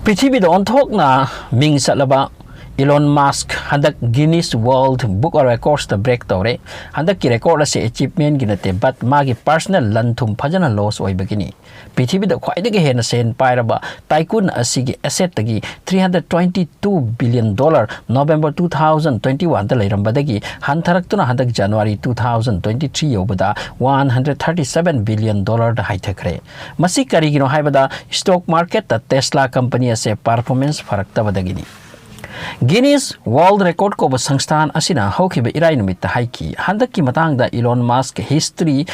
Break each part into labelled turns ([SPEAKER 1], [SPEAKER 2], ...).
[SPEAKER 1] Prithibi on thok na ming satlaba Elon Mask handak Guinness World Book of Records ta break tore handak ki record ase achievement ginate but magi personal lanthum phajana loss oi bagini Prithibi da khwai de hena sen pairaba tycoon asigi asset tagi $322 billion November 2021 da leirambadagi hantharaktuna handak January 2023 yobada $137 billion da haithakre masi karigino haibada stock market ta Tesla company ase performance farakta badagini Guinness World Record ko sangstan asina hawkiba irai numit haiki handaki matang da Elon Musk history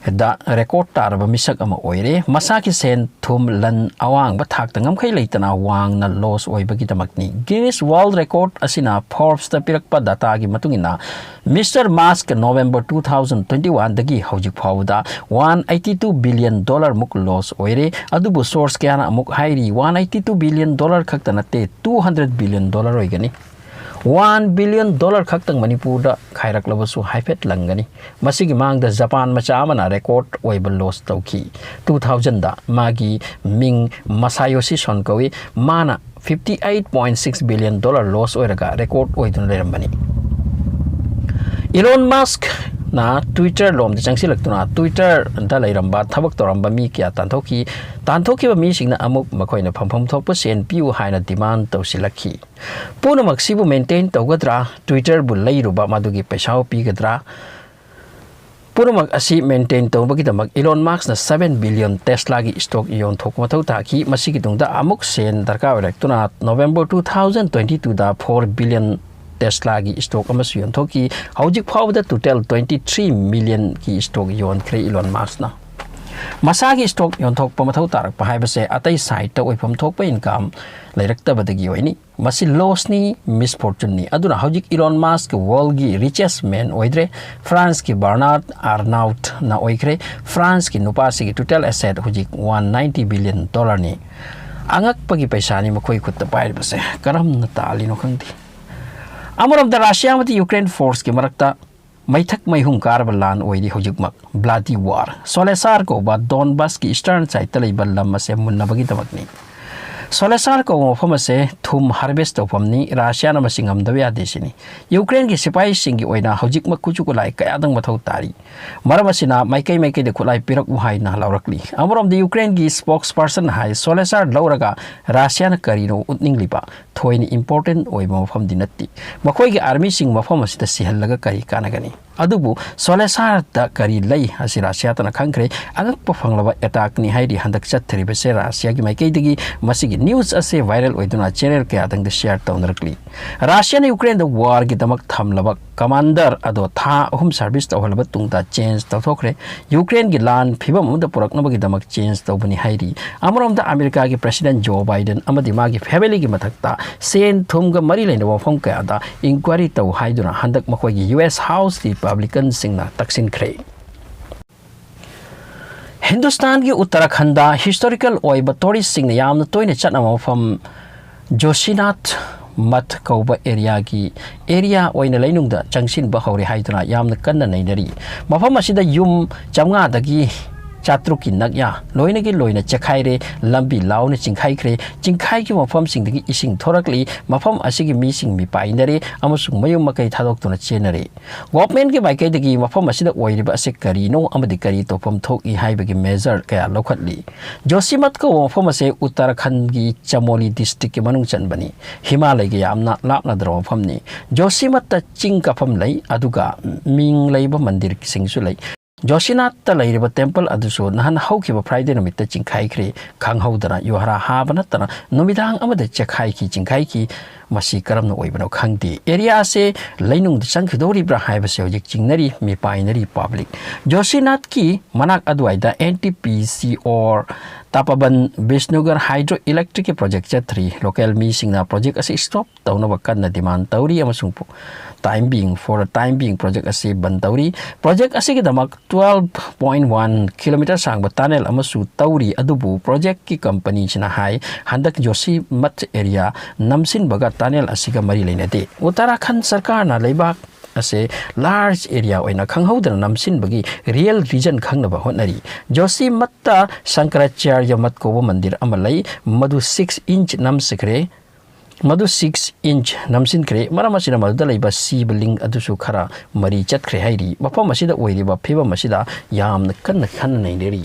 [SPEAKER 1] da record taraba misak ama oire masaki sen thum lan awang ba thak tangam khai leitana wang na loss oi bagi damakni Guinness World Record asina Forbes ta pirakpa data gi matungina Mr. Musk November 2021 dagi hojik phawda $182 billion muk loss oire adubu source kyana amuk hairi $182 billion khaktanate $200 billion oigani $1 billion khaktang Manipur da khairak labasu haifet langani masigi mang da Japan macha amana record oiba loss tauki 2000 da magi ming Masayoshi Sonkowi mana $58.6 billion loss oiraga record oidun lerambani Elon Musk na Twitter lom de changsilaktuna Twitter da leiramba thabak toramba mi kya tantoki ba mi singna amuk makoina phampham thokpa sen piu haina demand tawsilakhi puna maksibu maintain tawgadra Twitter bu leiruba madugi paisao pigadra Purumak asi maintain tawbagi damak Elon Musk na 7 billion Tesla gi stock yon thokma thau ta ki masigi tungda amuk sen darka electuna November 2022 da 4 billion Tesla gi stock amasu yon thoki hojik phawda total 23 million ki stock yon kre Elon Musk na masagi stock yon thok pamathau tarak pa haibase atai side ta oifam thokpa income leirakta badagi oini masi loss ni misfortune ni aduna hojik Elon Musk world gi richest man oidre France ki Bernard Arnault na oikre France ki nupasi ki total asset hojik $190 billion ni angak pagi paisa ni makoi khutta pair base karam na tali no khangti Amor of the Russia with the Ukraine force ki marakta maithak maihum karbalan oidi hojikmak bloody war Solesar ko ba Donbas ki eastern side talay balam ase munna bagi tamakni Solesar ko mofam ase thum harvest topam ni Russia na masingam dawi adesini Ukraine ki sipai singi oina hojikmak kuchu ko lai kaya dang mathau tari maramasina maikai de kulai pirak uhai na laurakli Amor of the Ukraine ki spokesperson hai Solesar lauraga Russia na karino utning lipa thoini important oi mafam dinatti makoi gi army sing mafam asita sihallaga kari kanagani adubu Solesar da kari lei asi Russia tana khangkre agak pafanglaba attack ni haidi handak chathri be se Russia gi maikai digi masigi news ase viral oiduna channel ke adang de share tawnarkli Russia na Ukraine da war gi damak thamlaba commander ado tha hum service tawhalba tungta change tawthokre Ukraine gi lan phibam da purakna bagi damak change tawbani haidi amrom da America gi president Joe Biden amadi magi family gi mathakta sen thumga mari leina wafam ka da inquiry taw haiduna handak makoi gi US House Republican singna taksin kre Hindustan ki Uttarakhand da historical oiba tourist singna yamna toina chatna mafam Joshinath mat kauba area ki area oina leinungda changsin ba hawri haiduna yamna kanna nainari mafam asida yum chamnga dagi Chatruki Nagya, Loinagi Loina Chakaire, Lambi Launa Chinkai, Chinkai mafam singdagi ising thorakli, mafam asigi missing mi binary, amasung mayo makai tadok to na chenary. Government gi makai dagi mafam asida oiriba asekari no amadikari to pom thok I haibagi measure kaya lokatli. Josimat ko mafam ase Uttarakhand gi Chamoli district ki manung chanbani. Himalay gi amna lapna draw mafam ni. Josimat ta chingka pam lay aduga ming layba mandir singsu lay. Joshinath ta lairiba temple aduso nahan haukiba Friday numita chingkai kre khanghaudana yohara habana tana numidang amada chakhai ki chingkai ki masi karamna oibano khangdi area se lainung changkhidori bra haibase hojik chingnari mi painari public Joshinath ki manak adwaida NTPC or Tapaban Bisnugar Hydroelectric Project 3 local missing na project as stop tawna wakan na demand tawri amasung po time being project as bantauri project as damak 12.1 km sang ba tunnel amasu tawri adubu project ki company sina hai handak Joshi mat area namsin baga tunnel asiga mari leinate Uttarakhand sarkar na leibak असे large area ओइना खंगहौदना नमसिनबगी real reason खंगनबा होटनरी जोशी मत्ता शंकराचार्य मत कोबो मंदिर अमलई मधु 6 इंच नमसिखरे मधु 6 इंच नमसिनखरे मरम असिना मधुदा लैबा शिवलिंग अदुसु खरा मरी चतखरे हाइरी मफम असिदा ओइरिबा फिबम असिदा यामना कन्ना खन्ना नैलेरी